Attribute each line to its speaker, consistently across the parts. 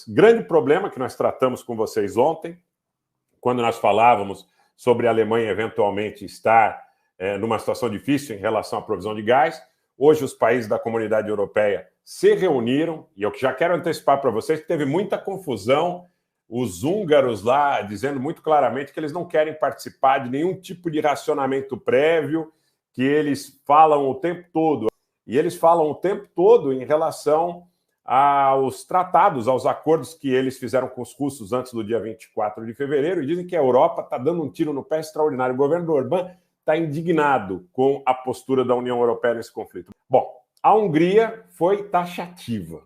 Speaker 1: Grande problema que nós tratamos com vocês ontem, quando nós falávamos sobre a Alemanha eventualmente estar numa situação difícil em relação à provisão de gás. Hoje os países da Comunidade Europeia se reuniram, e eu já quero antecipar para vocês que teve muita confusão, os húngaros lá dizendo muito claramente que eles não querem participar de nenhum tipo de racionamento prévio, que eles falam o tempo todo, e eles falam o tempo todo em relação aos tratados, aos acordos que eles fizeram com os russos antes do dia 24 de fevereiro, e dizem que a Europa está dando um tiro no pé extraordinário. O governo do Orbán está indignado com a postura da União Europeia nesse conflito. Bom, a Hungria foi taxativa.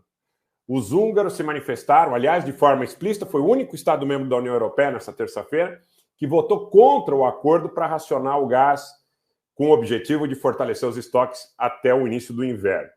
Speaker 1: Os húngaros se manifestaram, aliás, de forma explícita, foi o único Estado-membro da União Europeia nessa terça-feira que votou contra o acordo para racionar o gás com o objetivo de fortalecer os estoques até o início do inverno.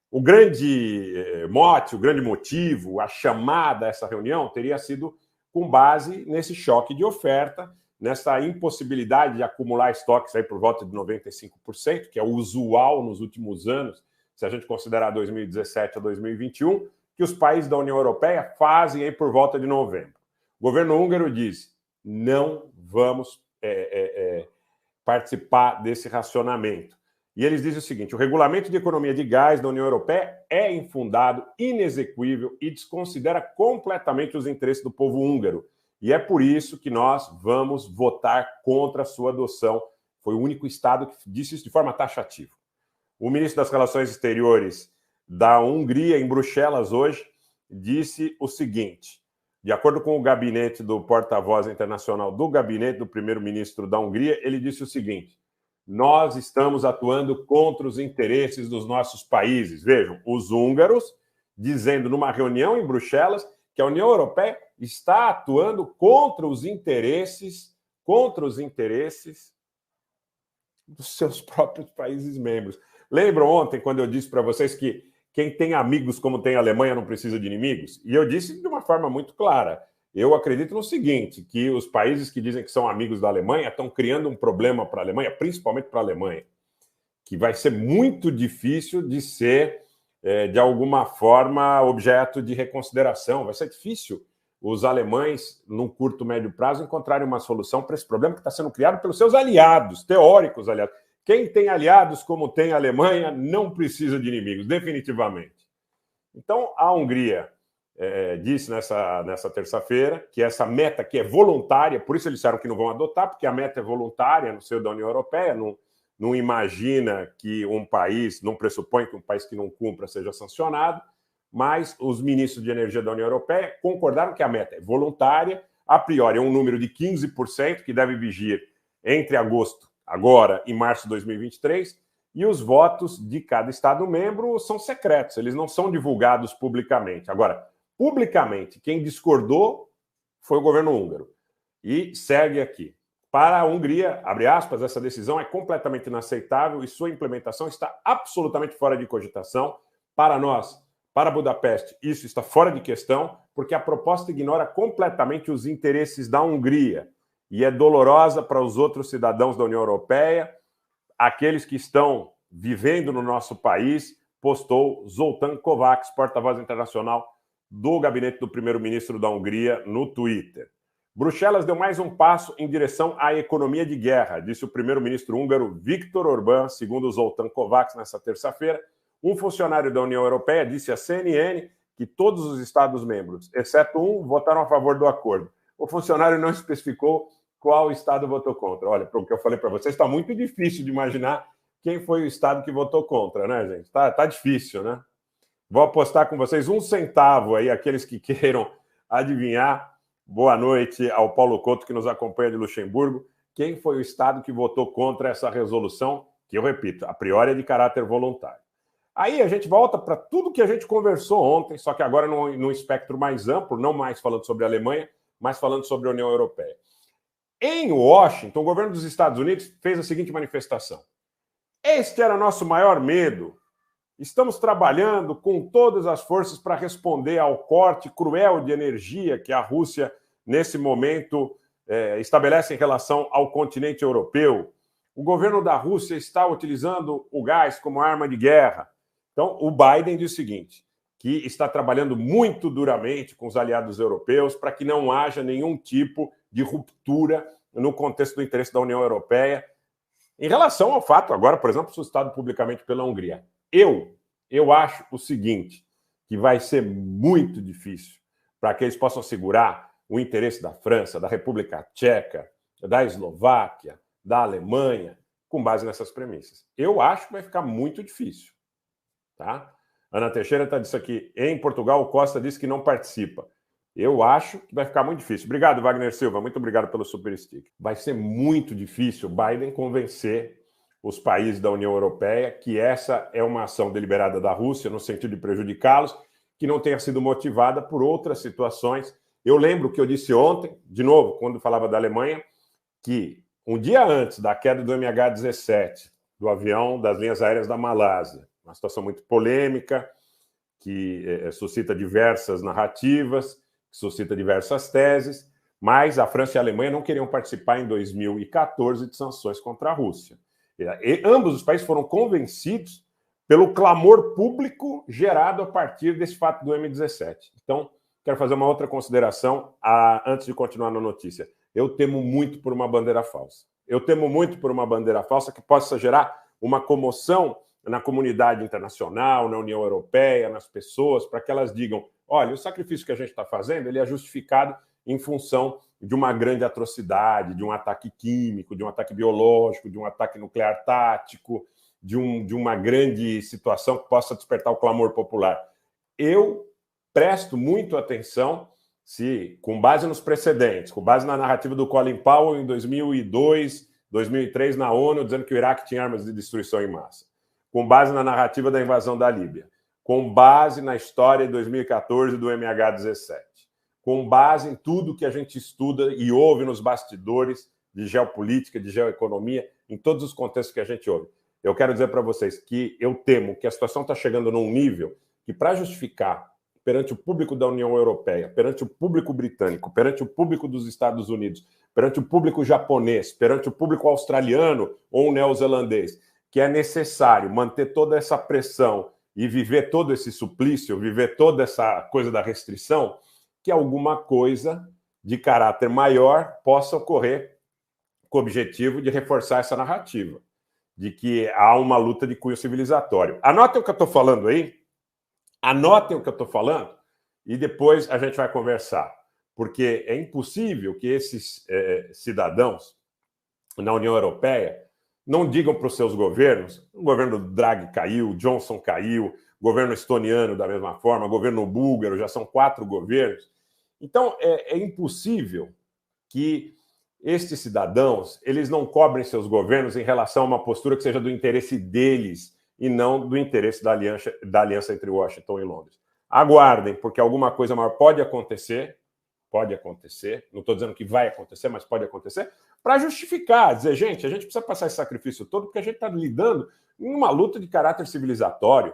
Speaker 1: O grande mote, o grande motivo, a chamada a essa reunião teria sido com base nesse choque de oferta, nessa impossibilidade de acumular estoques aí por volta de 95%, que é o usual nos últimos anos, se a gente considerar 2017 a 2021, que os países da União Europeia fazem aí por volta de novembro. O governo húngaro diz: não vamos participar desse racionamento. E eles dizem o seguinte: o regulamento de economia de gás da União Europeia é infundado, inexequível e desconsidera completamente os interesses do povo húngaro. E é por isso que nós vamos votar contra a sua adoção. Foi o único Estado que disse isso de forma taxativa. O ministro das Relações Exteriores da Hungria, em Bruxelas, hoje, disse o seguinte: de acordo com o gabinete do porta-voz internacional do gabinete do primeiro-ministro da Hungria, ele disse o seguinte: nós estamos atuando contra os interesses dos nossos países. Vejam, os húngaros dizendo numa reunião em Bruxelas que a União Europeia está atuando contra os interesses dos seus próprios países membros. Lembram ontem quando eu disse para vocês que quem tem amigos como tem a Alemanha não precisa de inimigos? E eu disse de uma forma muito clara. Eu acredito no seguinte, que os países que dizem que são amigos da Alemanha estão criando um problema para a Alemanha, principalmente para a Alemanha, que vai ser muito difícil de ser, de alguma forma, objeto de reconsideração. Vai ser difícil os alemães, num curto, médio prazo, encontrarem uma solução para esse problema que está sendo criado pelos seus aliados, teóricos aliados. Quem tem aliados como tem a Alemanha não precisa de inimigos, definitivamente. Então, a Hungria disse nessa terça-feira que essa meta que é voluntária, por isso eles disseram que não vão adotar, porque a meta é voluntária no seio da União Europeia, não imagina que um país, não pressupõe que um país que não cumpra seja sancionado, mas os ministros de energia da União Europeia concordaram que a meta é voluntária, a priori é um número de 15% que deve vigir entre agosto, agora, e março de 2023, e os votos de cada Estado-membro são secretos, eles não são divulgados publicamente. Agora, publicamente, quem discordou foi o governo húngaro. E segue aqui. Para a Hungria, abre aspas, essa decisão é completamente inaceitável e sua implementação está absolutamente fora de cogitação. Para nós, para Budapeste, isso está fora de questão, porque a proposta ignora completamente os interesses da Hungria e é dolorosa para os outros cidadãos da União Europeia, aqueles que estão vivendo no nosso país, postou Zoltán Kovács, porta-voz internacional do gabinete do primeiro-ministro da Hungria, no Twitter. Bruxelas deu mais um passo em direção à economia de guerra, disse o primeiro-ministro húngaro Viktor Orbán, segundo Zoltán Kovács, nessa terça-feira. Um funcionário da União Europeia disse à CNN que todos os Estados-membros, exceto um, votaram a favor do acordo. O funcionário não especificou qual Estado votou contra. Olha, pelo que eu falei para vocês, está muito difícil de imaginar quem foi o Estado que votou contra, né, gente? Tá difícil, né? Vou apostar com vocês 1 centavo aí, aqueles que queiram adivinhar. Boa noite ao Paulo Couto, que nos acompanha de Luxemburgo. Quem foi o Estado que votou contra essa resolução, que eu repito, a priori é de caráter voluntário? Aí a gente volta para tudo que a gente conversou ontem, só que agora num espectro mais amplo, não mais falando sobre a Alemanha, mas falando sobre a União Europeia. Em Washington, o governo dos Estados Unidos fez a seguinte manifestação: este era nosso maior medo. Estamos trabalhando com todas as forças para responder ao corte cruel de energia que a Rússia, nesse momento, estabelece em relação ao continente europeu. O governo da Rússia está utilizando o gás como arma de guerra. Então, o Biden diz o seguinte: que está trabalhando muito duramente com os aliados europeus para que não haja nenhum tipo de ruptura no contexto do interesse da União Europeia em relação ao fato, agora, por exemplo, suscitado publicamente pela Hungria. Eu acho o seguinte, que vai ser muito difícil para que eles possam segurar o interesse da França, da República Tcheca, da Eslováquia, da Alemanha, com base nessas premissas. Eu acho que vai ficar muito difícil. Tá? Ana Teixeira está dizendo aqui, em Portugal, o Costa disse que não participa. Eu acho que vai ficar muito difícil. Obrigado, Wagner Silva. Muito obrigado pelo super stick. Vai ser muito difícil Biden convencer os países da União Europeia que essa é uma ação deliberada da Rússia no sentido de prejudicá-los, que não tenha sido motivada por outras situações. Eu lembro que eu disse ontem, de novo, quando falava da Alemanha, que um dia antes da queda do MH17, do avião das linhas aéreas da Malásia, uma situação muito polêmica, que suscita diversas narrativas, que suscita diversas teses, mas a França e a Alemanha não queriam participar em 2014 de sanções contra a Rússia. E ambos os países foram convencidos pelo clamor público gerado a partir desse fato do M17. Então, quero fazer uma outra consideração antes de continuar na notícia. Eu temo muito por uma bandeira falsa. Eu temo muito por uma bandeira falsa que possa gerar uma comoção na comunidade internacional, na União Europeia, nas pessoas, para que elas digam, olha, o sacrifício que a gente está fazendo ele é justificado em função de uma grande atrocidade, de um ataque químico, de um ataque biológico, de um ataque nuclear tático, de uma grande situação que possa despertar o clamor popular. Eu presto muito atenção se, com base nos precedentes, com base na narrativa do Colin Powell em 2002, 2003 na ONU, dizendo que o Iraque tinha armas de destruição em massa, com base na narrativa da invasão da Líbia, com base na história de 2014 do MH17, com base em tudo que a gente estuda e ouve nos bastidores de geopolítica, de geoeconomia, em todos os contextos que a gente ouve. Eu quero dizer para vocês que eu temo que a situação está chegando num nível que, para justificar perante o público da União Europeia, perante o público britânico, perante o público dos Estados Unidos, perante o público japonês, perante o público australiano ou neozelandês, que é necessário manter toda essa pressão e viver todo esse suplício, viver toda essa coisa da restrição, que alguma coisa de caráter maior possa ocorrer com o objetivo de reforçar essa narrativa, de que há uma luta de cunho civilizatório. Anotem o que eu estou falando aí, anotem o que eu estou falando e depois a gente vai conversar, porque é impossível que esses cidadãos na União Europeia não digam para os seus governos, o governo Draghi caiu, Johnson caiu, governo estoniano da mesma forma, governo búlgaro, já são 4 governos. Então, é impossível que estes cidadãos eles não cobrem seus governos em relação a uma postura que seja do interesse deles e não do interesse da aliança entre Washington e Londres. Aguardem, porque alguma coisa maior pode acontecer, não estou dizendo que vai acontecer, mas pode acontecer, para justificar, dizer, gente, a gente precisa passar esse sacrifício todo porque a gente está lidando em uma luta de caráter civilizatório.